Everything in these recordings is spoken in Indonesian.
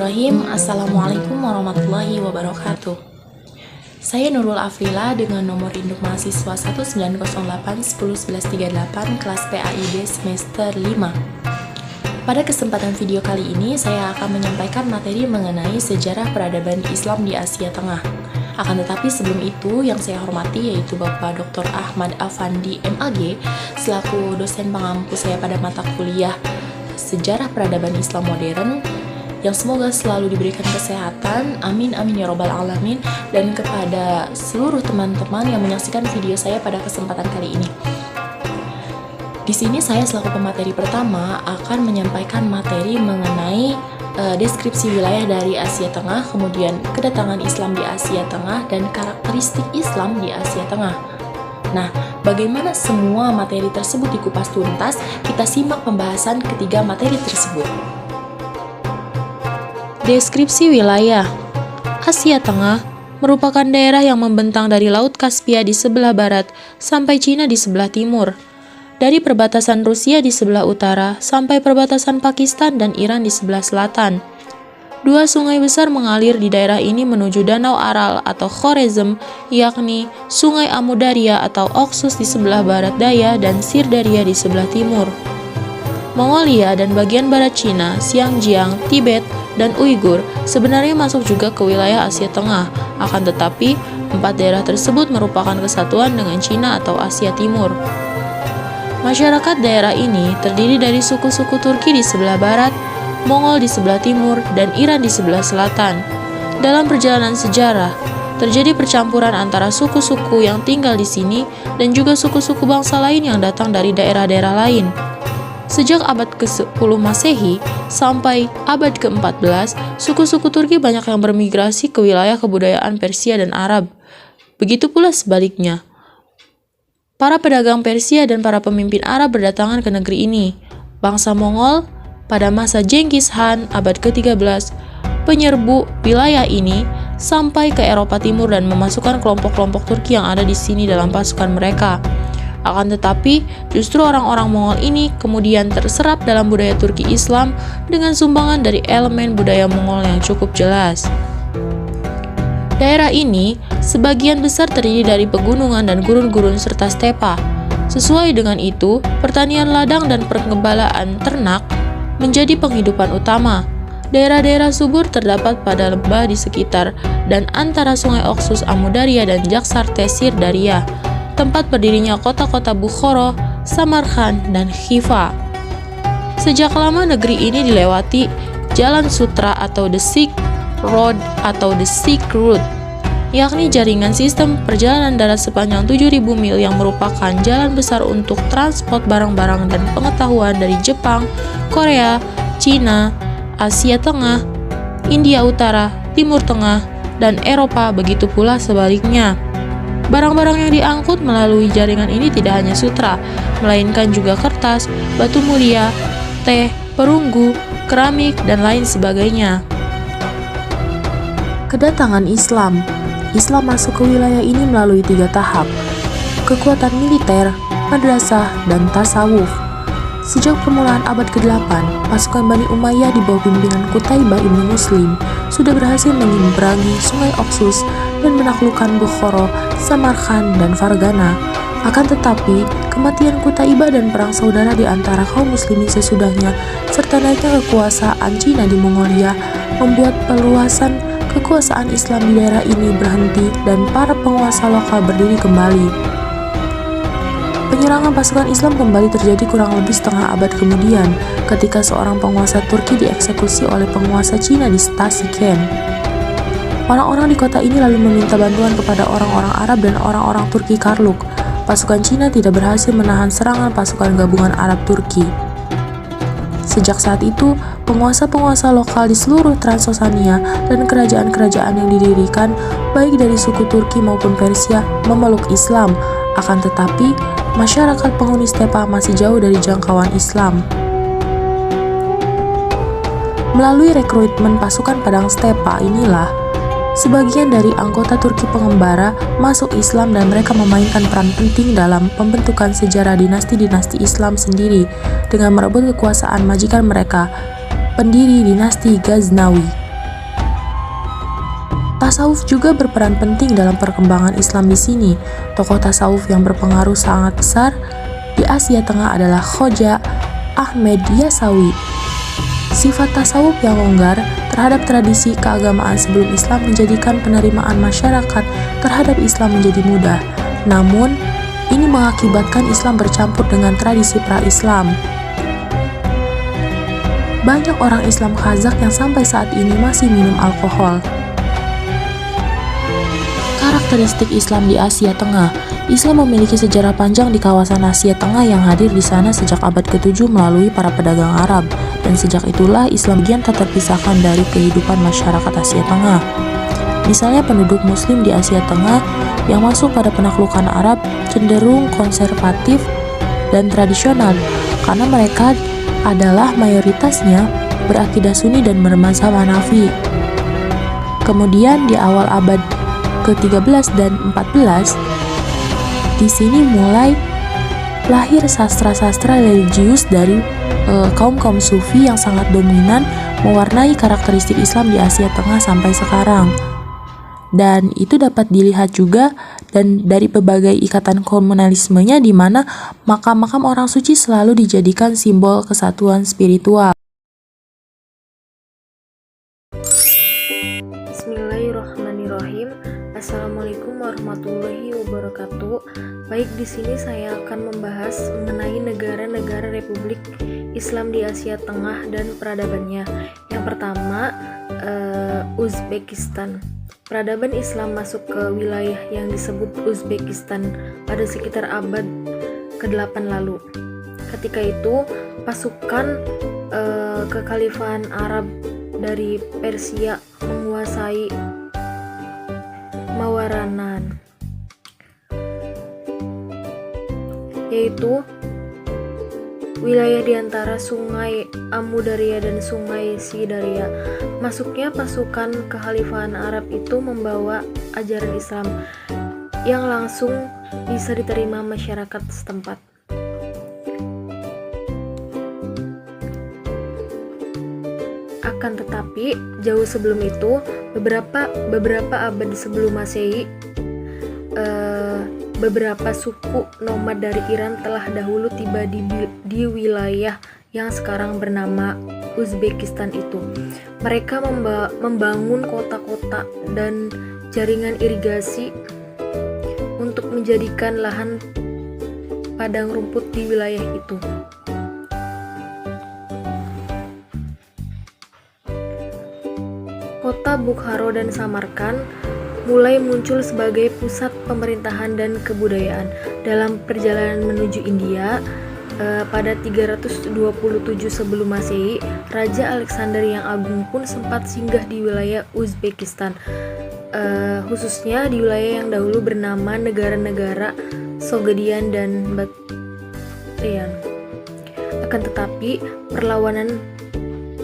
Bismillahirrahmanirrahim. Assalamualaikum warahmatullahi wabarakatuh. Saya Nurul Afrila dengan nomor induk mahasiswa 1908-101138 kelas PAID semester 5. Pada kesempatan video kali ini, saya akan menyampaikan materi mengenai sejarah peradaban Islam di Asia Tengah. Akan tetapi sebelum itu, yang saya hormati yaitu Bapak Dr. Ahmad Afandi MAG selaku dosen pengampu saya pada mata kuliah Sejarah Peradaban Islam Modern, yang semoga selalu diberikan kesehatan, amin amin ya robbal alamin, dan kepada seluruh teman-teman yang menyaksikan video saya pada kesempatan kali ini. Di sini saya selaku pemateri pertama akan menyampaikan materi mengenai deskripsi wilayah dari Asia Tengah, kemudian kedatangan Islam di Asia Tengah dan karakteristik Islam di Asia Tengah. Nah, bagaimana semua materi tersebut dikupas tuntas? Kita simak pembahasan ketiga materi tersebut. Deskripsi wilayah Asia Tengah merupakan daerah yang membentang dari Laut Kaspia di sebelah barat sampai Cina di sebelah timur, dari perbatasan Rusia di sebelah utara sampai perbatasan Pakistan dan Iran di sebelah selatan. Dua sungai besar mengalir di daerah ini menuju Danau Aral atau Khorezm, yakni Sungai Amudarya atau Oxus di sebelah barat daya dan Sirdarya di sebelah timur. Mongolia dan bagian barat Cina, Xinjiang, Tibet, dan Uighur sebenarnya masuk juga ke wilayah Asia Tengah, akan tetapi empat daerah tersebut merupakan kesatuan dengan Cina atau Asia Timur. Masyarakat daerah ini terdiri dari suku-suku Turki di sebelah barat, Mongol di sebelah timur, dan Iran di sebelah selatan. Dalam perjalanan sejarah, terjadi percampuran antara suku-suku yang tinggal di sini dan juga suku-suku bangsa lain yang datang dari daerah-daerah lain. Sejak abad ke-10 Masehi sampai abad ke-14, suku-suku Turki banyak yang bermigrasi ke wilayah kebudayaan Persia dan Arab. Begitu pula sebaliknya. Para pedagang Persia dan para pemimpin Arab berdatangan ke negeri ini. Bangsa Mongol pada masa Genghis Khan abad ke-13 penyerbu wilayah ini sampai ke Eropa Timur dan memasukkan kelompok-kelompok Turki yang ada di sini dalam pasukan mereka. Akan tetapi, justru orang-orang Mongol ini kemudian terserap dalam budaya Turki Islam dengan sumbangan dari elemen budaya Mongol yang cukup jelas. Daerah ini sebagian besar terdiri dari pegunungan dan gurun-gurun serta stepa. Sesuai dengan itu, pertanian ladang dan pergembalaan ternak menjadi penghidupan utama. Daerah-daerah subur terdapat pada lembah di sekitar dan antara sungai Oxus, Amudarya, dan Jaxarte Sirdarya, tempat berdirinya kota-kota Bukhara, Samarkand, dan Khiva. Sejak lama negeri ini dilewati jalan sutra atau the Silk Road atau the Silk Route, yakni jaringan sistem perjalanan darat sepanjang 7.000 mil yang merupakan jalan besar untuk transport barang-barang dan pengetahuan dari Jepang, Korea, Cina, Asia Tengah, India Utara, Timur Tengah, dan Eropa, begitu pula sebaliknya. Barang-barang yang diangkut melalui jaringan ini tidak hanya sutra, melainkan juga kertas, batu mulia, teh, perunggu, keramik, dan lain sebagainya. Kedatangan Islam masuk ke wilayah ini melalui 3 tahap: kekuatan militer, madrasah, dan tasawuf. Sejak permulaan abad ke-8, pasukan Bani Umayyah di bawah pimpinan Qutaibah ibnu Muslim sudah berhasil menyeberangi sungai Oxus dan menaklukkan Bukhara, Samarkand, dan Fargana. Akan tetapi, kematian Qutaibah dan perang saudara di antara kaum muslimin sesudahnya, serta naiknya kekuasaan Cina di Mongolia, membuat perluasan kekuasaan Islam di daerah ini berhenti dan para penguasa lokal berdiri kembali. Penyerangan pasukan Islam kembali terjadi kurang lebih setengah abad kemudian ketika seorang penguasa Turki dieksekusi oleh penguasa Cina di Stasiken. Orang-orang di kota ini lalu meminta bantuan kepada orang-orang Arab dan orang-orang Turki Karluk. Pasukan Cina tidak berhasil menahan serangan pasukan gabungan Arab Turki. Sejak saat itu, penguasa-penguasa lokal di seluruh Transosania dan kerajaan-kerajaan yang didirikan, baik dari suku Turki maupun Persia, memeluk Islam. Akan tetapi, masyarakat penghuni stepa masih jauh dari jangkauan Islam. Melalui rekrutmen pasukan padang stepa inilah, sebagian dari anggota Turki pengembara masuk Islam dan mereka memainkan peran penting dalam pembentukan sejarah dinasti-dinasti Islam sendiri dengan merebut kekuasaan majikan mereka, pendiri dinasti Ghaznawi. Tasawuf juga berperan penting dalam perkembangan Islam di sini. Tokoh tasawuf yang berpengaruh sangat besar di Asia Tengah adalah Khoja Ahmed Yasawi. Sifat tasawuf yang longgar terhadap tradisi keagamaan sebelum Islam menjadikan penerimaan masyarakat terhadap Islam menjadi mudah. Namun, ini mengakibatkan Islam bercampur dengan tradisi pra-Islam. Banyak orang Islam Kazakh yang sampai saat ini masih minum alkohol. Karakteristik Islam di Asia Tengah. Islam memiliki sejarah panjang di kawasan Asia Tengah yang hadir di sana sejak abad ke-7 melalui para pedagang Arab, dan sejak itulah Islam bagian tak terpisahkan dari kehidupan masyarakat Asia Tengah. Misalnya penduduk Muslim di Asia Tengah yang masuk pada penaklukan Arab cenderung konservatif dan tradisional karena mereka adalah mayoritasnya berakidah Sunni dan bermazhab Hanafi. Kemudian di awal abad ke-13 dan 14, di sini mulai lahir sastra-sastra religius dari kaum-kaum sufi yang sangat dominan mewarnai karakteristik Islam di Asia Tengah sampai sekarang. Dan itu dapat dilihat juga dan dari berbagai ikatan komunalismenya di mana makam-makam orang suci selalu dijadikan simbol kesatuan spiritual. Bismillahirrahmanirrahim. Assalamualaikum warahmatullahi wabarakatuh. Baik, di sini saya akan membahas mengenai negara-negara Republik Islam di Asia Tengah dan peradabannya. Yang pertama, Uzbekistan. Peradaban Islam masuk ke wilayah yang disebut Uzbekistan pada sekitar abad ke-8 lalu. Ketika itu, pasukan kekhalifahan Arab dari Persia menguasai Mawaranan, yaitu wilayah di antara Sungai Amudarya dan Sungai Sidarya. Masuknya pasukan kekhalifahan Arab itu membawa ajaran Islam yang langsung bisa diterima masyarakat setempat. Akan tetapi, jauh sebelum itu, beberapa abad sebelum Masehi, beberapa suku nomad dari Iran telah dahulu tiba di wilayah yang sekarang bernama Uzbekistan itu. Mereka membangun kota-kota dan jaringan irigasi untuk menjadikan lahan padang rumput di wilayah itu. Kota Bukhara dan Samarkand mulai muncul sebagai pusat pemerintahan dan kebudayaan. Dalam perjalanan menuju India, pada 327 sebelum Masehi, Raja Alexander yang Agung pun sempat singgah di wilayah Uzbekistan, khususnya di wilayah yang dahulu bernama negara-negara Sogdian dan Bactrian. Akan tetapi, perlawanan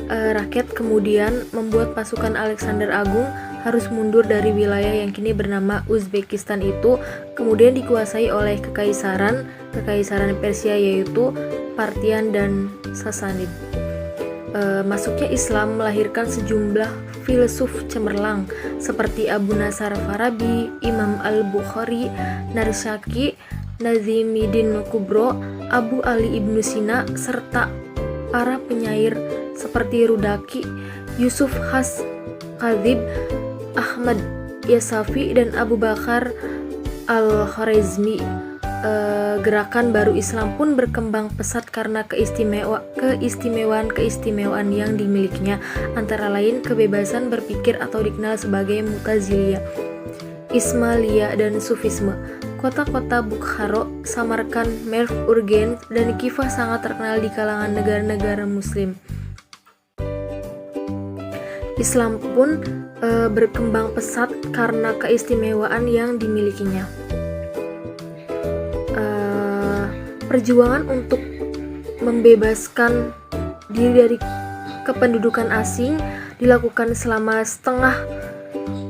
rakyat kemudian membuat pasukan Alexander Agung harus mundur dari wilayah yang kini bernama Uzbekistan itu, kemudian dikuasai oleh kekaisaran Persia, yaitu Parthian dan Sassanid. Masuknya Islam melahirkan sejumlah filsuf cemerlang seperti Abu Nasr Farabi, Imam Al-Bukhari, Narsaki, Nazimiddin Kubro, Abu Ali Ibnu Sina, serta para penyair seperti Rudaki, Yusuf Has Kadzib, Ahmad Yasafi, dan Abu Bakar Al-Khwarizmi. Gerakan baru Islam pun berkembang pesat karena keistimewaan yang dimilikinya, antara lain kebebasan berpikir atau dikenal sebagai Mu'taziliyah, Ismailiyah, dan Sufisme. Kota-kota Bukhara, Samarkand, Merv, Urgen, dan Kifah sangat terkenal di kalangan negara-negara Muslim. Islam pun berkembang pesat karena keistimewaan yang dimilikinya. Perjuangan untuk membebaskan diri dari kependudukan asing dilakukan selama setengah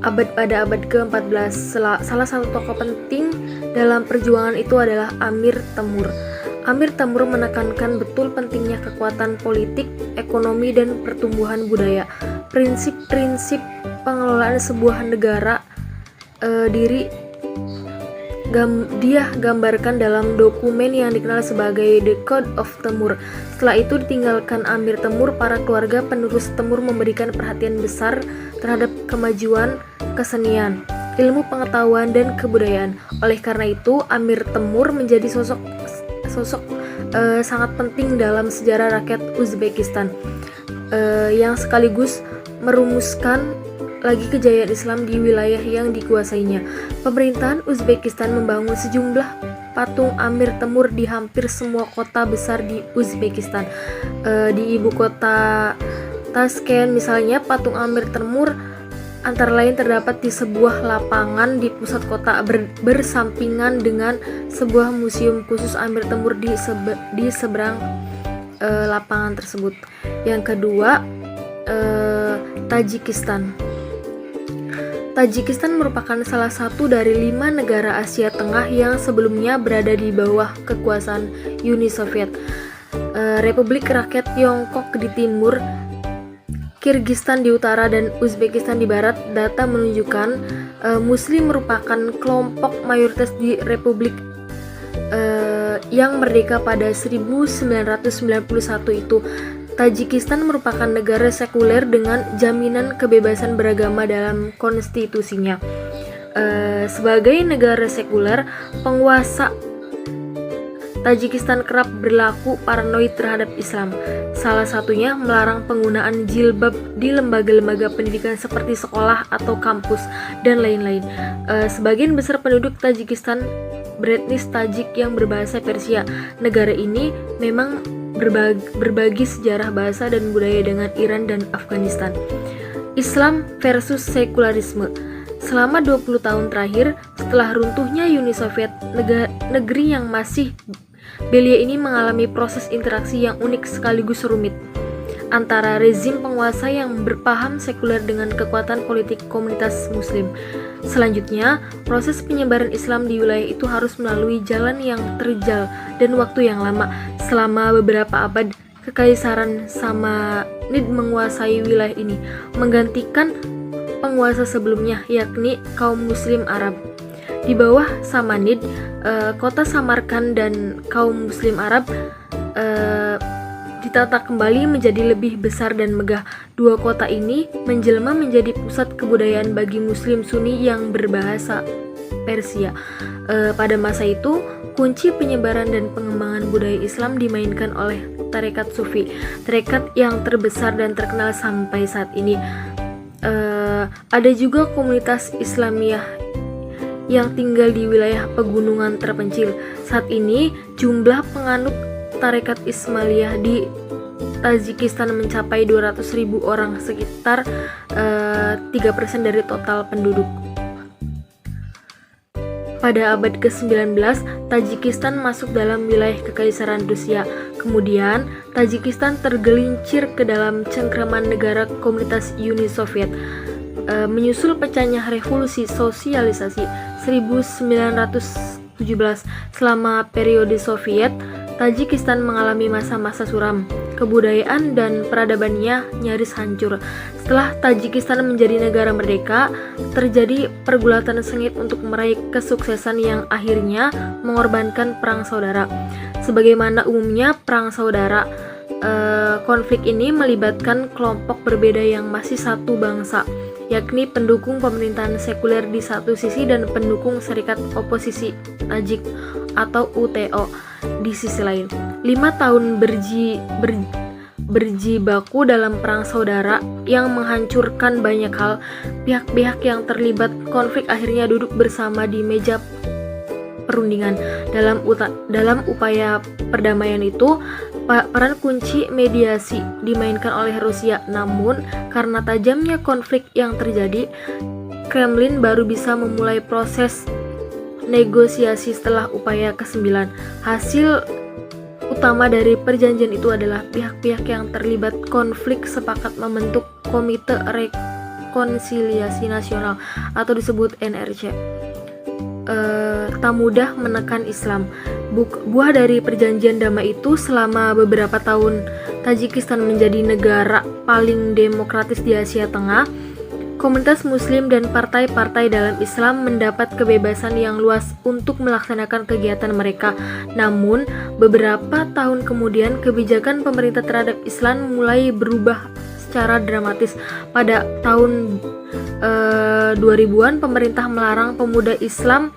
abad pada abad ke-14. Salah satu tokoh penting dalam perjuangan itu adalah Amir Temur. Amir Temur menekankan betul pentingnya kekuatan politik, ekonomi, dan pertumbuhan budaya. Prinsip-prinsip pengelolaan sebuah negara dia gambarkan dalam dokumen yang dikenal sebagai The Code of Temur. Setelah itu ditinggalkan Amir Temur, para keluarga penerus Temur memberikan perhatian besar terhadap kemajuan kesenian, ilmu pengetahuan, dan kebudayaan. Oleh karena itu, Amir Temur menjadi sosok sangat penting dalam sejarah rakyat Uzbekistan, yang sekaligus merumuskan lagi kejayaan Islam di wilayah yang dikuasainya. Pemerintahan Uzbekistan membangun sejumlah patung Amir Temur di hampir semua kota besar di Uzbekistan. Di ibu kota Tashkent misalnya, patung Amir Temur antara lain terdapat di sebuah lapangan di pusat kota bersampingan dengan sebuah museum khusus Amir Temur di seberang lapangan tersebut. Yang kedua, Tajikistan. Tajikistan merupakan salah satu dari 5 negara Asia Tengah yang sebelumnya berada di bawah kekuasaan Uni Soviet. Republik Rakyat Tiongkok di timur, Kirgistan di utara, dan Uzbekistan di barat. Data menunjukkan Muslim merupakan kelompok mayoritas di Republik yang merdeka pada 1991 itu. Tajikistan merupakan negara sekuler dengan jaminan kebebasan beragama dalam konstitusinya. Sebagai negara sekuler, penguasa Tajikistan kerap berlaku paranoid terhadap Islam. Salah satunya melarang penggunaan jilbab di lembaga-lembaga pendidikan seperti sekolah atau kampus, dan lain-lain. Sebagian besar penduduk Tajikistan beretnis Tajik yang berbahasa Persia. Negara ini memang berbagi sejarah, bahasa, dan budaya dengan Iran dan Afghanistan. Islam versus sekularisme. Selama 20 tahun terakhir, setelah runtuhnya Uni Soviet, negeri yang masih belia ini mengalami proses interaksi yang unik sekaligus rumit antara rezim penguasa yang berpaham sekuler dengan kekuatan politik komunitas Muslim. Selanjutnya, proses penyebaran Islam di wilayah itu harus melalui jalan yang terjal dan waktu yang lama. Selama beberapa abad, Kekaisaran Samanid menguasai wilayah ini, menggantikan penguasa sebelumnya, yakni kaum Muslim Arab. Di bawah Samanid, kota Samarkand dan kaum Muslim Arab ditata kembali menjadi lebih besar dan megah. Dua kota ini menjelma menjadi pusat kebudayaan bagi Muslim Sunni yang berbahasa Persia. Pada masa itu, kunci penyebaran dan pengembangan budaya Islam dimainkan oleh tarekat Sufi, tarekat yang terbesar dan terkenal sampai saat ini. Ada juga komunitas Islamiyah yang tinggal di wilayah pegunungan terpencil. Saat ini, jumlah penganut tarekat Ismailiyah di Tajikistan mencapai 200.000 orang, sekitar 3% dari total penduduk. Pada abad ke-19, Tajikistan masuk dalam wilayah Kekaisaran Rusia. Kemudian, Tajikistan tergelincir ke dalam cengkraman negara komunitas Uni Soviet. Menyusul pecahnya revolusi sosialisasi 1917, selama periode Soviet, Tajikistan mengalami masa-masa suram. Kebudayaan dan peradabannya nyaris hancur. Setelah Tajikistan menjadi negara merdeka, terjadi pergulatan sengit untuk meraih kesuksesan yang akhirnya mengorbankan perang saudara. Sebagaimana umumnya perang saudara, konflik ini melibatkan kelompok berbeda yang masih satu bangsa, yakni pendukung pemerintahan sekuler di satu sisi dan pendukung Serikat Oposisi Tajik atau UTO di sisi lain. 5 tahun berjibaku dalam perang saudara yang menghancurkan banyak hal. Pihak-pihak yang terlibat konflik akhirnya duduk bersama di meja perundingan. Dalam upaya perdamaian itu, peran kunci mediasi dimainkan oleh Rusia. Namun, karena tajamnya konflik yang terjadi, Kremlin baru bisa memulai proses negosiasi setelah upaya ke-9. Hasil utama dari perjanjian itu adalah pihak-pihak yang terlibat konflik sepakat membentuk Komite Rekonsiliasi Nasional atau disebut NRC. Tak mudah menekan Islam. Buah dari perjanjian damai itu, selama beberapa tahun Tajikistan menjadi negara paling demokratis di Asia Tengah. Komunitas Muslim dan partai-partai dalam Islam mendapat kebebasan yang luas untuk melaksanakan kegiatan mereka. Namun, beberapa tahun kemudian kebijakan pemerintah terhadap Islam mulai berubah secara dramatis. Pada tahun 2000-an, pemerintah melarang pemuda Islam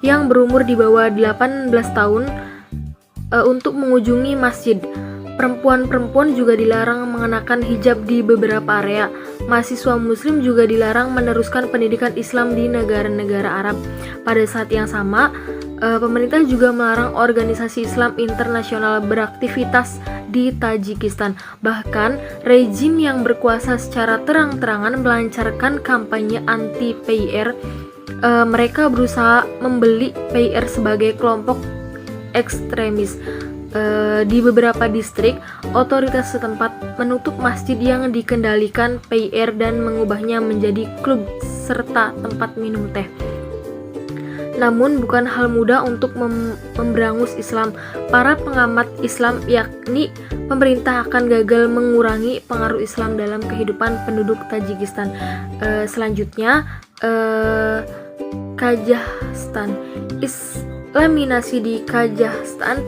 yang berumur di bawah 18 tahun untuk mengunjungi masjid. Perempuan-perempuan juga dilarang mengenakan hijab di beberapa area. Mahasiswa muslim juga dilarang meneruskan pendidikan Islam di negara-negara Arab. Pada saat yang sama, pemerintah juga melarang organisasi Islam internasional beraktivitas di Tajikistan. Bahkan, rejim yang berkuasa secara terang-terangan melancarkan kampanye anti-PYR. Mereka berusaha membeli PYR sebagai kelompok ekstremis. Di beberapa distrik, otoritas setempat menutup masjid yang dikendalikan PYR dan mengubahnya menjadi klub serta tempat minum teh. Namun bukan hal mudah untuk memberangus Islam. Para pengamat Islam yakni pemerintah akan gagal mengurangi pengaruh Islam dalam kehidupan penduduk Tajikistan. Selanjutnya, Kazakhstan. Islaminasi di Kazakhstan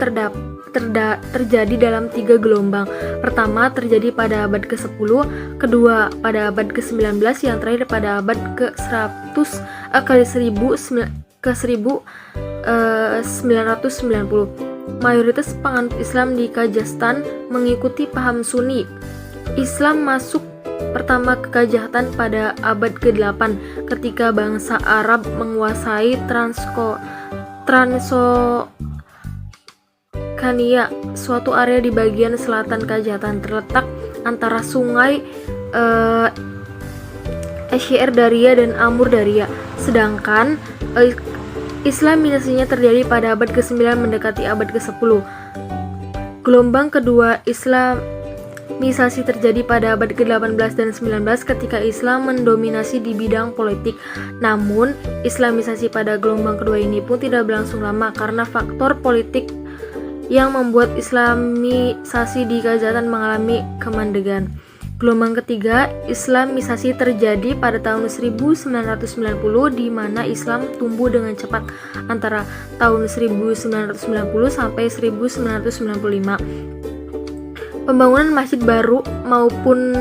terjadi dalam 3 gelombang. Pertama terjadi pada abad ke-10, kedua pada abad ke-19, yang terakhir pada abad ke-1990. Mayoritas penganut Islam di Kazakhstan mengikuti paham Sunni. Islam masuk pertama ke Kazakhstan pada abad ke-8 ketika bangsa Arab menguasai Transokania, suatu area di bagian selatan Kazakhstan terletak antara sungai Esher Daria dan Amur Daria. Sedangkan Islamisasinya terjadi pada abad ke-9 mendekati abad ke-10. Gelombang kedua Islamisasi terjadi pada abad ke-18 dan 19 ketika Islam mendominasi di bidang politik. Namun, Islamisasi pada gelombang kedua ini pun tidak berlangsung lama karena faktor politik yang membuat Islamisasi di Kazakhstan mengalami kemandegan. Gelombang ketiga Islamisasi terjadi pada tahun 1990 di mana Islam tumbuh dengan cepat antara tahun 1990 sampai 1995. Pembangunan masjid baru maupun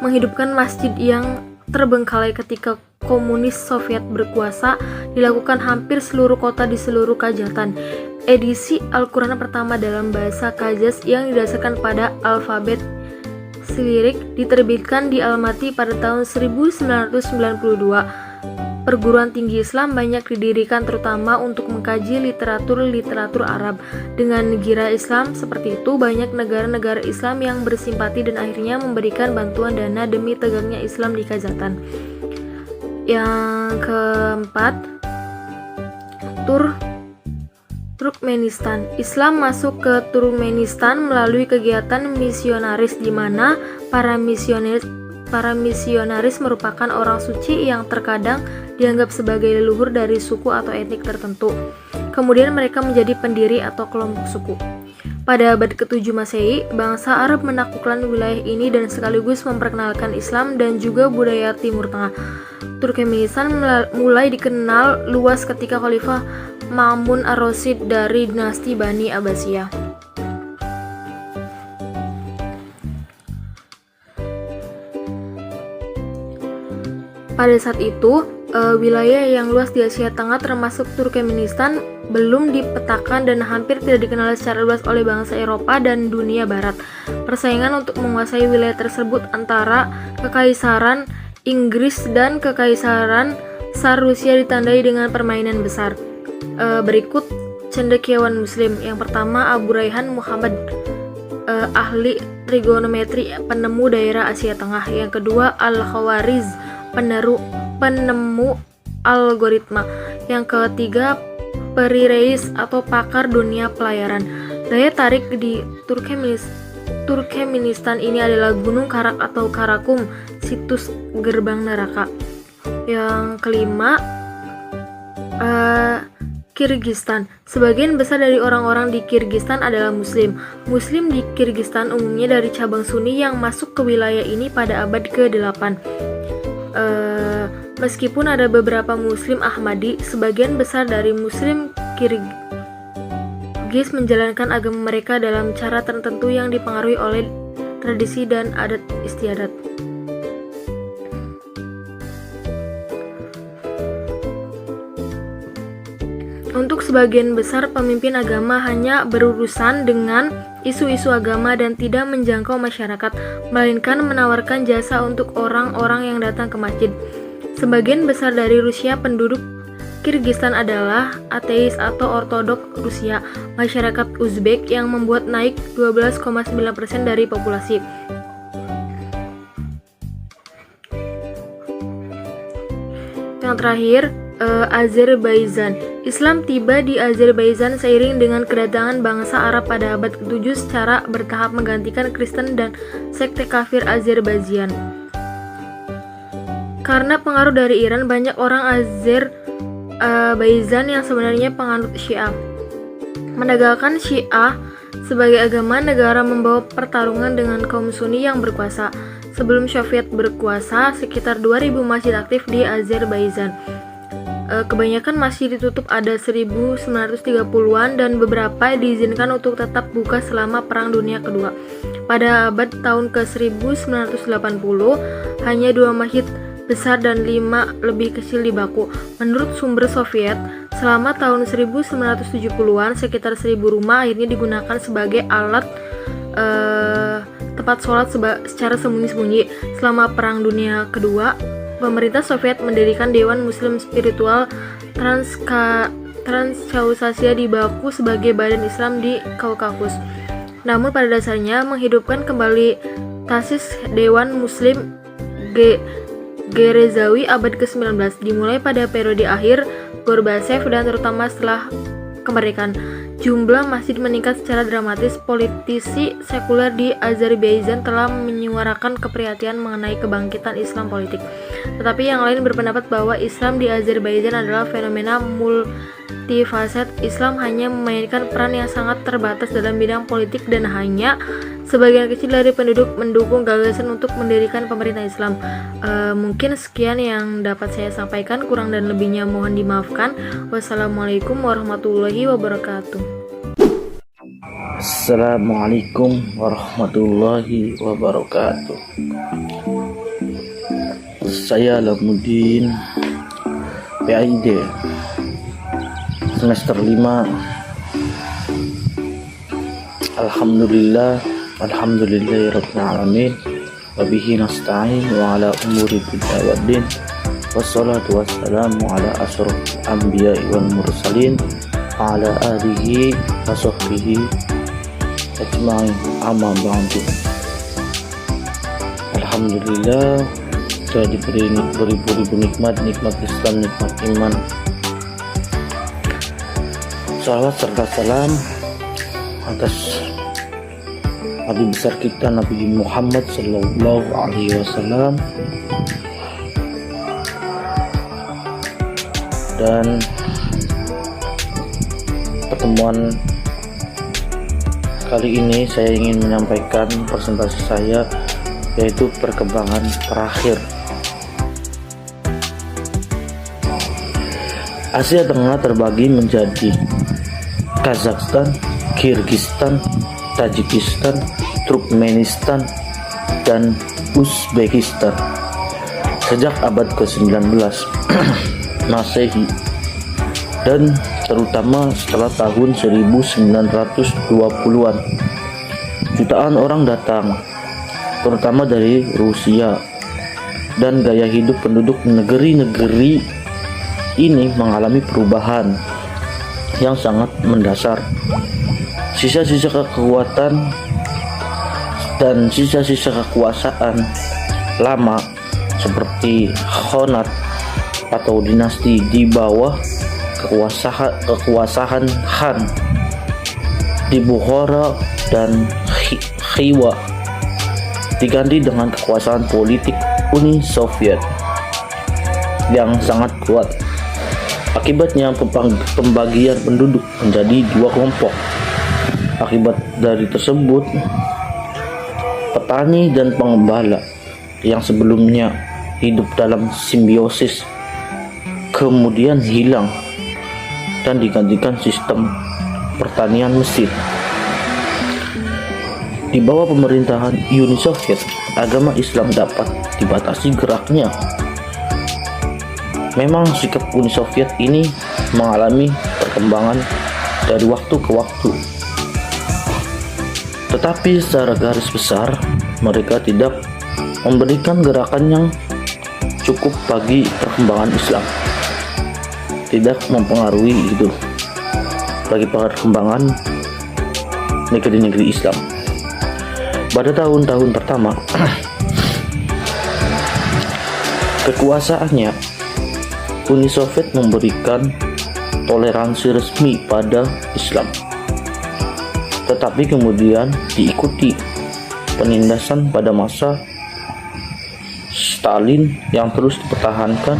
menghidupkan masjid yang terbengkalai ketika komunis Soviet berkuasa dilakukan hampir seluruh kota di seluruh Kazakhstan. Edisi Al-Quran pertama dalam bahasa Kazakh yang didasarkan pada alfabet Silirik diterbitkan di Almaty pada tahun 1992. Perguruan tinggi Islam banyak didirikan terutama untuk mengkaji literatur Arab. Dengan negara Islam seperti itu, banyak negara-negara Islam yang bersimpati dan akhirnya memberikan bantuan dana demi tegaknya Islam di Kazakhstan. Yang keempat, Turkmenistan. Islam masuk ke Turkmenistan melalui kegiatan misionaris di mana para misionaris merupakan orang suci yang terkadang dianggap sebagai leluhur dari suku atau etnik tertentu. Kemudian mereka menjadi pendiri atau kelompok suku. Pada abad ke-7 Masehi, bangsa Arab menaklukkan wilayah ini dan sekaligus memperkenalkan Islam dan juga budaya Timur Tengah. Turkmenistan mulai dikenal luas ketika Khalifah Ma'mun ar-Rasyid dari dinasti Bani Abbasiyah. Pada saat itu, wilayah yang luas di Asia Tengah termasuk Turkmenistan belum dipetakan dan hampir tidak dikenal secara luas oleh bangsa Eropa dan dunia Barat. Persaingan untuk menguasai wilayah tersebut antara Kekaisaran Inggris dan Kekaisaran Tsar Rusia ditandai dengan permainan besar. Berikut cendekiawan Muslim. Yang pertama, Abu Rayhan Muhammad, ahli trigonometri, penemu daerah Asia Tengah. Yang kedua, Al-Khawariz, penemu algoritma. Yang ketiga, Peri-Reis atau pakar dunia pelayaran. Daya tarik di Turkmenistan ini adalah Gunung Karak atau Karakum, situs gerbang neraka. Yang kelima, Kirgistan. Sebagian besar dari orang-orang di Kirgistan adalah Muslim. Muslim di Kirgistan umumnya dari cabang Sunni yang masuk ke wilayah ini pada abad ke-8. Meskipun ada beberapa Muslim Ahmadi, sebagian besar dari Muslim Kirgiz menjalankan agama mereka dalam cara tertentu yang dipengaruhi oleh tradisi dan adat istiadat. Untuk sebagian besar pemimpin agama hanya berurusan dengan isu-isu agama dan tidak menjangkau masyarakat, melainkan menawarkan jasa untuk orang-orang yang datang ke masjid. Sebagian besar dari Rusia penduduk Kirgistan adalah ateis atau ortodok Rusia, masyarakat Uzbek yang membuat naik 12,9% dari populasi. Yang terakhir, Azerbaijan. Islam tiba di Azerbaijan seiring dengan kedatangan bangsa Arab pada abad ke-7 secara bertahap menggantikan Kristen dan sekte kafir Azerbaijan. Karena pengaruh dari Iran, banyak orang Azerbaijan yang sebenarnya penganut Syiah. Menegakkan Syiah sebagai agama negara membawa pertarungan dengan kaum Sunni yang berkuasa. Sebelum Soviet berkuasa, sekitar 2000 masjid aktif di Azerbaijan. Kebanyakan masih ditutup ada 1930-an dan beberapa diizinkan untuk tetap buka selama Perang Dunia Kedua. Pada abad tahun ke-1980, hanya 2 masjid besar dan 5 lebih kecil di Baku. Menurut sumber Soviet, selama tahun 1970-an, sekitar 1000 rumah akhirnya digunakan sebagai alat tempat sholat secara sembunyi-sembunyi. Selama Perang Dunia Kedua, pemerintah Soviet mendirikan Dewan Muslim Spiritual Transcaucasia di Baku sebagai badan Islam di Kaukasus. Namun pada dasarnya menghidupkan kembali tasis Dewan Muslim Gerezawi abad ke-19 dimulai pada periode akhir Gorbachev dan terutama setelah kemerdekaan. Jumlah masjid meningkat secara dramatis. Politisi sekuler di Azerbaijan telah menyuarakan keprihatinan mengenai kebangkitan Islam politik. Tetapi yang lain berpendapat bahwa Islam di Azerbaijan adalah fenomena multifaset. Islam hanya memainkan peran yang sangat terbatas dalam bidang politik dan hanya sebagian kecil dari penduduk mendukung gagasan untuk mendirikan pemerintah Islam. Mungkin sekian yang dapat saya sampaikan, kurang dan lebihnya mohon dimaafkan. Wassalamualaikum warahmatullahi wabarakatuh. Assalamualaikum warahmatullahi wabarakatuh. Saya Lamuddin, PAID semester 5. Alhamdulillahirabbil alamin wa bihi nasta'in wa ala umuri dunya waddin wassalatu wassalamu ala asyrofil anbiya'i wal mursalin wa ala alihi wa sahbihi ajma'in, amma ba'du. Alhamdulillah, saya diberi beribu-ribu nikmat Islam, nikmat iman. Salawat serta salam atas Nabi besar kita, Nabi Muhammad Sallallahu Alaihi Wasallam. Dan pertemuan kali ini saya ingin menyampaikan presentasi saya, yaitu perkembangan terakhir Asia Tengah terbagi menjadi Kazakhstan, Kirgistan, Tajikistan, Turkmenistan, dan Uzbekistan sejak abad ke-19 Masehi, dan terutama setelah tahun 1920-an. Jutaan orang datang, terutama dari Rusia, dan gaya hidup penduduk negeri-negeri ini mengalami perubahan yang sangat mendasar. Sisa-sisa kekuatan dan sisa-sisa kekuasaan lama seperti Khanat atau dinasti di bawah kekuasaan Khan di Bukhara dan Khiwa diganti dengan kekuasaan politik Uni Soviet yang sangat kuat. Akibatnya pembagian penduduk menjadi 2 kelompok. Akibat dari tersebut, petani dan pengembala yang sebelumnya hidup dalam simbiosis kemudian hilang dan digantikan sistem pertanian Mesir. Di bawah pemerintahan Uni Soviet, agama Islam dapat dibatasi geraknya. Memang sikap Uni Soviet ini mengalami perkembangan dari waktu ke waktu. Tetapi secara garis besar, mereka tidak memberikan gerakan yang cukup bagi perkembangan Islam. Tidak mempengaruhi itu bagi perkembangan negeri-negeri Islam. Pada tahun-tahun pertama kekuasaannya, Uni Soviet memberikan toleransi resmi pada Islam. Tetapi kemudian diikuti penindasan pada masa Stalin yang terus dipertahankan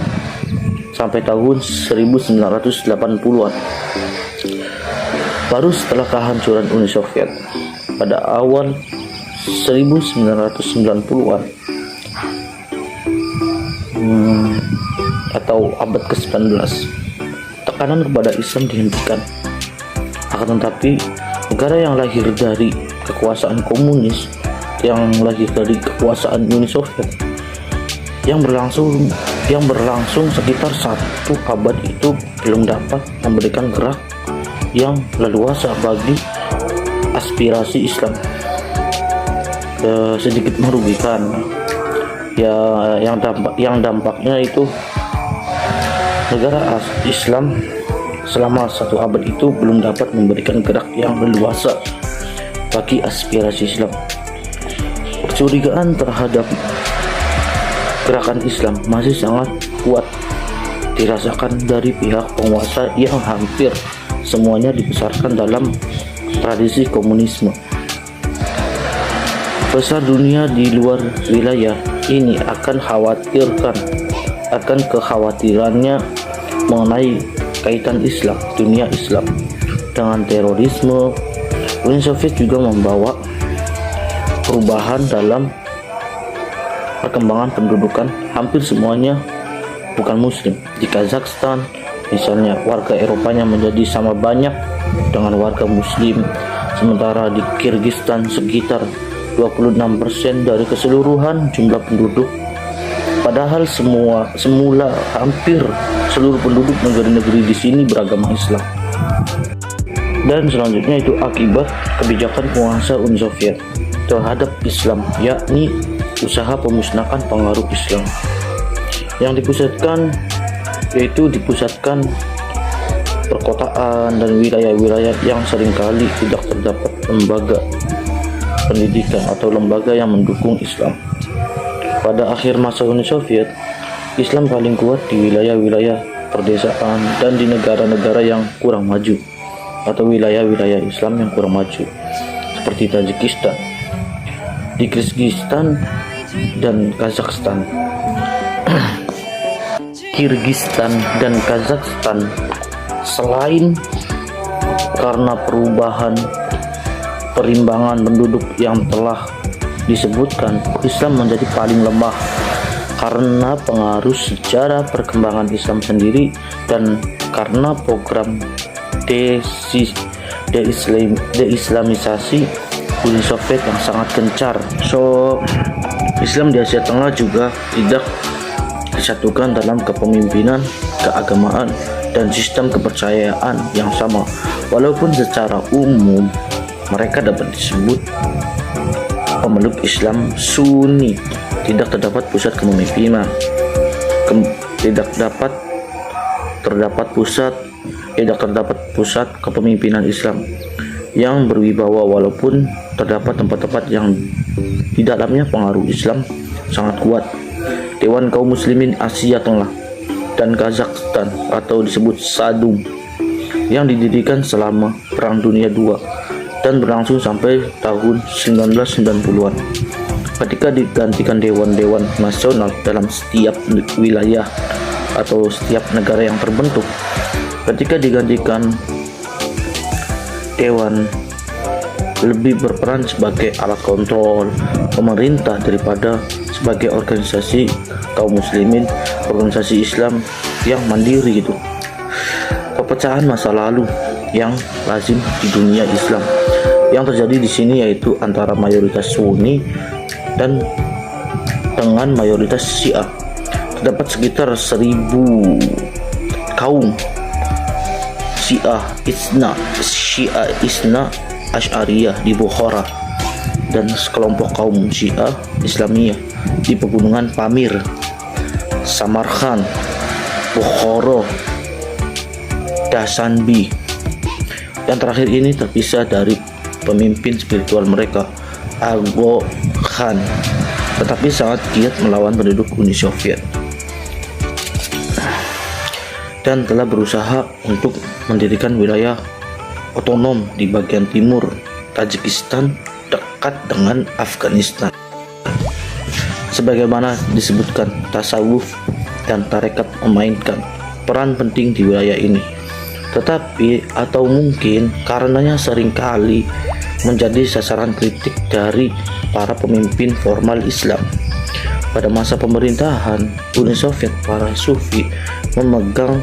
sampai tahun 1980-an. Baru setelah kehancuran Uni Soviet pada awal 1990-an atau abad ke-19, tekanan kepada Islam dihentikan. Akan tetapi negara yang lahir dari kekuasaan komunis, yang lahir dari kekuasaan Uni Soviet, yang berlangsung sekitar satu abad itu belum dapat memberikan gerak yang leluasa bagi aspirasi Islam. Sedikit merugikan ya, yang dampaknya itu negara Islam selama satu abad itu belum dapat memberikan gerak yang leluasa bagi aspirasi Islam. Kecurigaan terhadap gerakan Islam masih sangat kuat dirasakan dari pihak penguasa yang hampir semuanya dibesarkan dalam tradisi komunisme. Besar dunia di luar wilayah ini akan kekhawatirannya mengenai kaitan Islam, dunia Islam dengan terorisme. Uni Soviet juga membawa perubahan dalam perkembangan pendudukan. Hampir semuanya bukan muslim. Di Kazakhstan misalnya, warga Eropanya menjadi sama banyak dengan warga muslim, sementara di Kyrgyzstan sekitar 26% dari keseluruhan jumlah penduduk. Padahal semula hampir seluruh penduduk negeri-negeri di sini beragama Islam. Dan selanjutnya itu akibat kebijakan penguasa Uni Soviet terhadap Islam, yakni usaha pemusnahan pengaruh Islam yang dipusatkan perkotaan dan wilayah-wilayah yang seringkali tidak terdapat lembaga pendidikan atau lembaga yang mendukung Islam. Pada akhir masa Uni Soviet, Islam paling kuat di wilayah-wilayah perdesaan dan di negara-negara yang kurang maju atau wilayah-wilayah Islam yang kurang maju seperti Tajikistan, di Kyrgyzstan dan Kazakhstan. Kyrgyzstan dan Kazakhstan selain karena perubahan perimbangan penduduk yang telah disebutkan, Islam menjadi paling lemah karena pengaruh sejarah perkembangan Islam sendiri dan karena program deislamisasi Uni Soviet yang sangat gencar. Islam di Asia Tengah juga tidak disatukan dalam kepemimpinan, keagamaan, dan sistem kepercayaan yang sama. Walaupun secara umum mereka dapat disebut pemeluk Islam Sunni, tidak terdapat pusat kepemimpinan, tidak terdapat pusat kepemimpinan Islam yang berwibawa, walaupun terdapat tempat-tempat yang di dalamnya pengaruh Islam sangat kuat. Dewan Kaum Muslimin Asia Tengah dan Kazakhstan atau disebut SADUM yang didirikan selama Perang Dunia II dan berlangsung sampai tahun 1990-an. Ketika digantikan dewan-dewan nasional dalam setiap wilayah atau setiap negara yang terbentuk, ketika digantikan dewan lebih berperan sebagai alat kontrol pemerintah daripada sebagai organisasi kaum muslimin, organisasi Islam yang mandiri gitu. Perpecahan masa lalu yang lazim di dunia Islam yang terjadi di sini yaitu antara mayoritas Sunni dan dengan mayoritas Syiah. Terdapat sekitar 1000 kaum Syiah Isna Asy'ariyah di Bukhara dan sekelompok kaum Syiah Islamiyah di pegunungan Pamir, Samarkand, Bukhara, Dasanbi. Yang terakhir ini terpisah dari pemimpin spiritual mereka, Agha Khan, tetapi sangat giat melawan penduduk Uni Soviet dan telah berusaha untuk mendirikan wilayah otonom di bagian timur Tajikistan dekat dengan Afghanistan. Sebagaimana disebutkan, tasawuf dan tarekat memainkan peran penting di wilayah ini. Tetapi atau mungkin karenanya seringkali menjadi sasaran kritik dari para pemimpin formal Islam. Pada masa pemerintahan Uni Soviet, para sufi memegang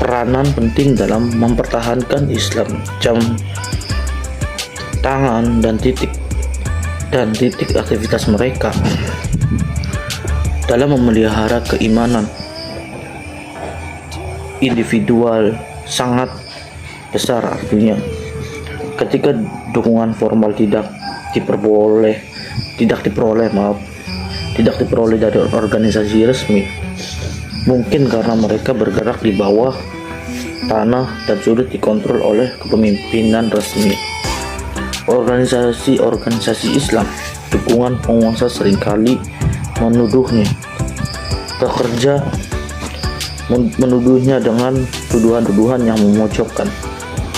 peranan penting dalam mempertahankan Islam, jam tangan dan titik aktivitas mereka dalam memelihara keimanan individual sangat besar. Artinya ketika dukungan formal tidak diperoleh dari organisasi resmi, mungkin karena mereka bergerak di bawah tanah dan sulit dikontrol oleh kepemimpinan resmi. Organisasi Islam dukungan penguasa seringkali menuduhnya dengan tuduhan-tuduhan yang memojokkan,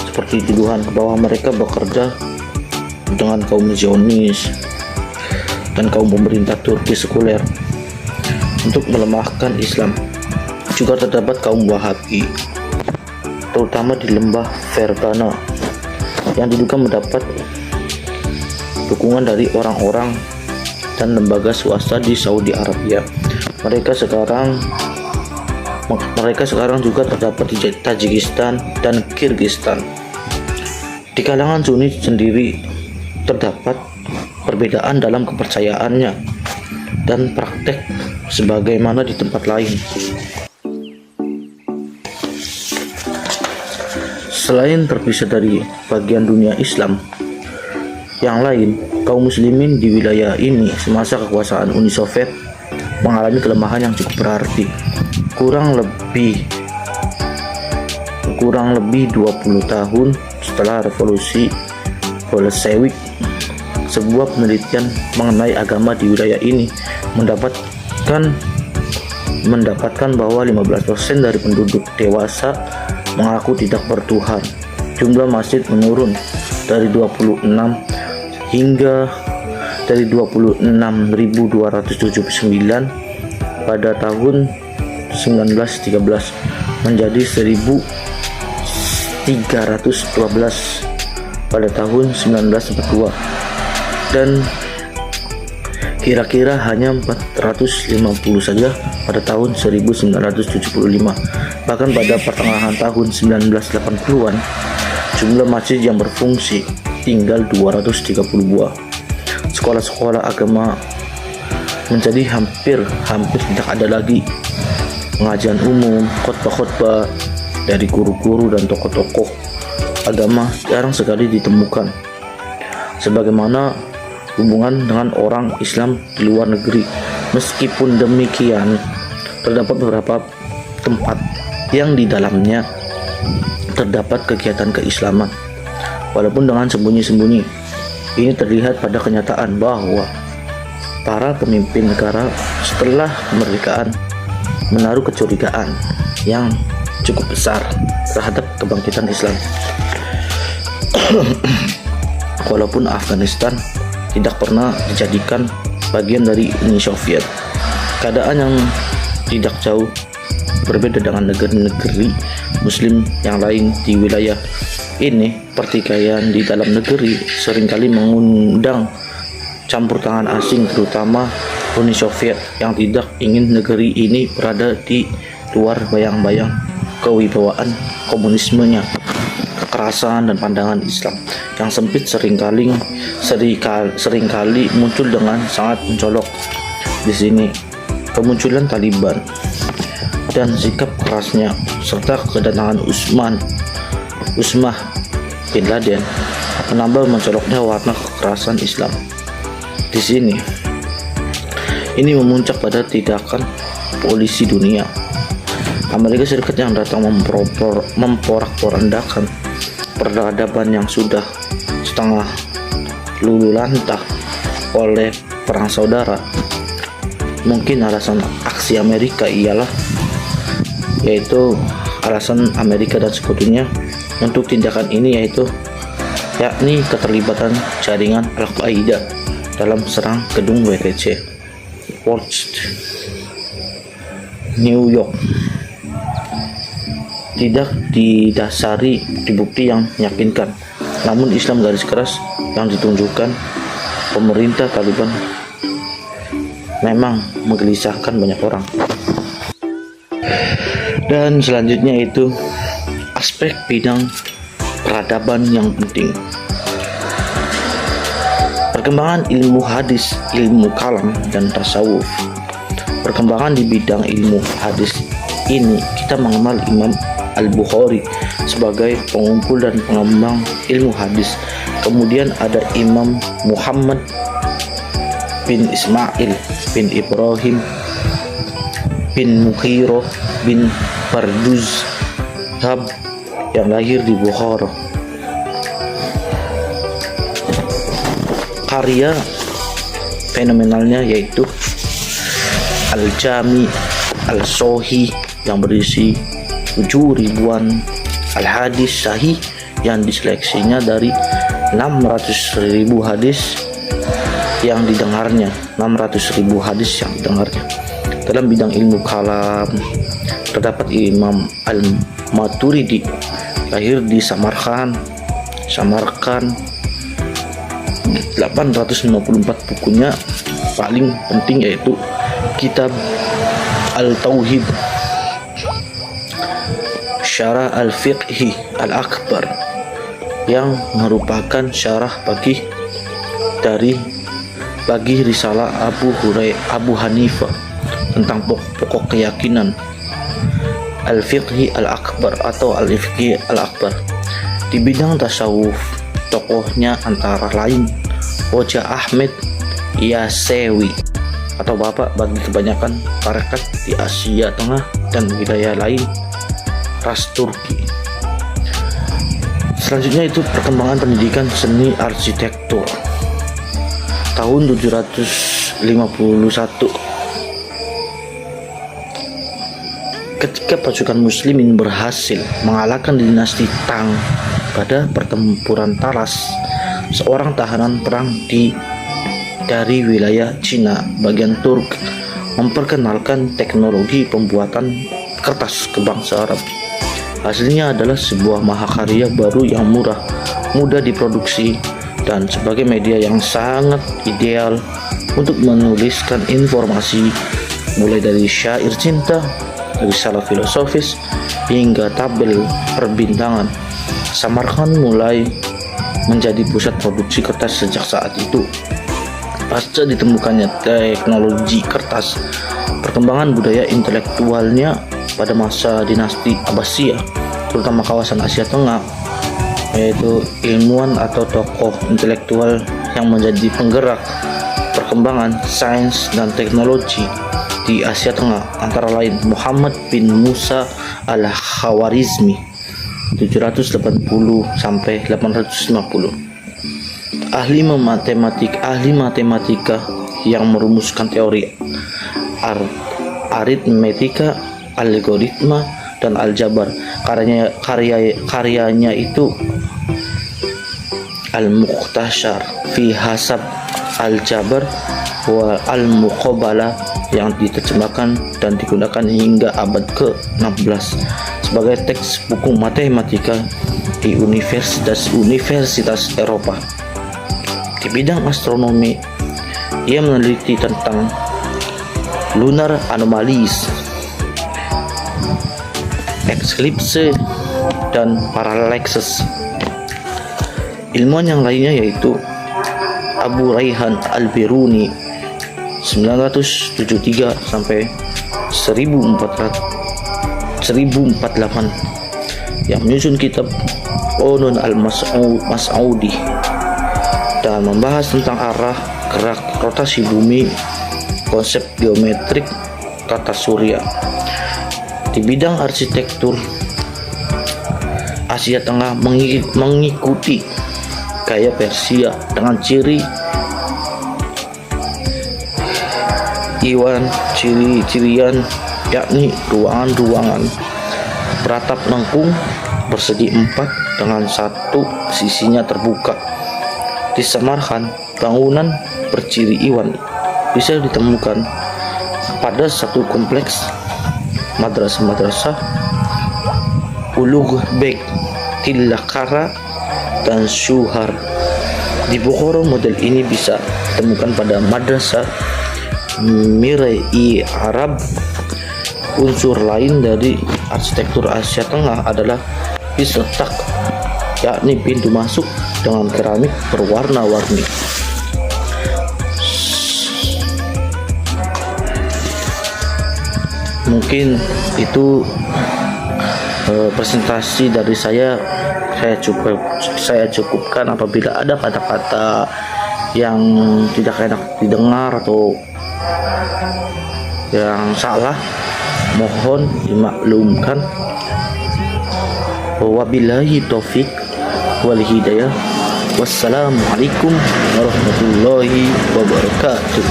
seperti tuduhan bahwa mereka bekerja dengan kaum Zionis dan kaum pemerintah Turki sekuler untuk melemahkan Islam. Juga terdapat kaum Wahabi, terutama di lembah Fergana, yang diduga mendapat dukungan dari orang-orang dan lembaga swasta di Saudi Arabia. Mereka sekarang juga terdapat di Tajikistan dan Kirgistan. Di kalangan Sunni sendiri terdapat perbedaan dalam kepercayaannya dan praktek sebagaimana di tempat lain. Selain terpisah dari bagian dunia Islam yang lain, kaum muslimin di wilayah ini semasa kekuasaan Uni Soviet mengalami kelemahan yang cukup berarti. Kurang lebih 20 tahun setelah revolusi Bolshevik, sebuah penelitian mengenai agama di wilayah ini mendapatkan bahwa 15% dari penduduk dewasa mengaku tidak bertuhan. Jumlah masjid menurun dari 26.279 pada tahun 1913 menjadi 1.312 pada tahun 1942 dan kira-kira hanya 450 saja pada tahun 1975. Bahkan pada pertengahan tahun 1980-an, jumlah masjid yang berfungsi tinggal 230 buah. Sekolah-sekolah agama menjadi hampir tidak ada lagi. Pengajian umum, khotbah-khotbah dari guru-guru dan tokoh-tokoh agama jarang sekali ditemukan. Sebagaimana hubungan dengan orang Islam di luar negeri. Meskipun demikian, terdapat beberapa tempat yang di dalamnya terdapat kegiatan keislaman, walaupun dengan sembunyi-sembunyi. Ini terlihat pada kenyataan bahwa para pemimpin negara setelah kemerdekaan menaruh kecurigaan yang cukup besar terhadap kebangkitan Islam. Walaupun Afghanistan tidak pernah dijadikan bagian dari Uni Soviet, keadaan yang tidak jauh berbeda dengan negeri-negeri Muslim yang lain di wilayah ini. Pertikaian di dalam negeri seringkali mengundang campur tangan asing, terutama Uni Soviet yang tidak ingin negeri ini berada di luar bayang-bayang kewibawaan komunismenya. Kekerasan dan pandangan Islam yang sempit seringkali muncul dengan sangat mencolok. Di sini kemunculan Taliban dan sikap kerasnya serta kedatangan Usmah bin Laden menambah mencoloknya warna kekerasan Islam. Di sini ini memuncak pada tindakan polisi dunia Amerika Serikat yang datang memporak-porandakan peradaban yang sudah setengah luluh lantah oleh perang saudara. Mungkin alasan aksi Amerika yaitu alasan Amerika dan sekutunya untuk tindakan ini yakni keterlibatan jaringan Al-Qaeda dalam serang gedung WTC World New York tidak didasari di bukti yang meyakinkan, namun Islam garis keras yang ditunjukkan pemerintah Taliban memang menggelisahkan banyak orang. Dan selanjutnya itu aspek bidang peradaban yang penting. Perkembangan ilmu hadis, ilmu kalam, dan tasawuf. Perkembangan di bidang ilmu hadis ini kita mengenal Imam Al-Bukhari sebagai pengumpul dan pengembang ilmu hadis. Kemudian ada Imam Muhammad bin Ismail bin Ibrahim bin Mughirah bin Barduz yang lahir di Bukhara. Karya fenomenalnya yaitu Al-Jami Al-Sohi yang berisi 7.000 al-hadis sahih yang diseleksinya dari 600.000 hadis yang didengarnya. Dalam bidang ilmu kalam terdapat Imam Al-Maturidi lahir di Samarkand 854 bukunya paling penting yaitu Kitab Al-Tauhid, Syarah Al-Fiqhi Al-Akbar yang merupakan syarah bagi risalah Abu Hanifah tentang pokok keyakinan. Al-Fiqhi Al-Akbar atau Al-Fiqhi Al-Akbar. Di bidang tasawuf, tokohnya antara lain Hoja Ahmed Yasewi atau Bapak bagi kebanyakan tarekat di Asia Tengah dan wilayah lain ras Turki. Selanjutnya itu perkembangan pendidikan seni arsitektur. Tahun 751 ketika pasukan muslimin berhasil mengalahkan dinasti Tang pada pertempuran Talas, seorang tahanan perang dari wilayah Cina bagian Turk memperkenalkan teknologi pembuatan kertas ke bangsa Arab. Hasilnya adalah sebuah mahakarya baru yang mudah diproduksi dan sebagai media yang sangat ideal untuk menuliskan informasi mulai dari syair cinta, risalah filosofis hingga tabel perbintangan. Samarkand mulai menjadi pusat produksi kertas sejak saat itu. Pasca ditemukannya teknologi kertas, perkembangan budaya intelektualnya pada masa dinasti Abbasiyah, terutama kawasan Asia Tengah, yaitu ilmuwan atau tokoh intelektual yang menjadi penggerak perkembangan sains dan teknologi di Asia Tengah, antara lain Muhammad bin Musa al-Khawarizmi 780 sampai 850. Ahli matematika yang merumuskan teori aritmetika, algoritma, dan aljabar. Karyanya itu Al-Mukhtasar fi Hasab Al-Jabar wa Al-Muqabalah yang diterjemahkan dan digunakan hingga abad ke-16 sebagai teks buku matematika di universitas Eropa. Di bidang astronomi, ia meneliti tentang lunar anomalies, eclipse, dan parallaxes. Ilmuwan yang lainnya yaitu Abu Rayhan Al-Biruni 973 sampai 1048 yang menyusun kitab Qanun Al-Mas'udi dengan membahas tentang arah gerak rotasi bumi, konsep geometrik tata surya. Di bidang arsitektur, Asia Tengah mengikuti gaya Persia dengan ciri-cirian yakni ruangan-ruangan beratap lengkung bersegi empat dengan satu sisinya terbuka. Di Samarkand, bangunan berciri Iwan bisa ditemukan pada satu kompleks madrasah Ulugh Beg, Tilakara, dan Syuhar. Di Bukhara, model ini bisa ditemukan pada Madrasah Mirai Arab. Unsur lain dari arsitektur Asia Tengah adalah Pistak, yakni pintu masuk dengan keramik berwarna-warni. Mungkin itu presentasi dari saya cukupkan. Apabila ada kata-kata yang tidak enak didengar atau yang salah, mohon dimaklumkan. Wabillahi taufik wal hidayah. Wassalamualaikum warahmatullahi wabarakatuh.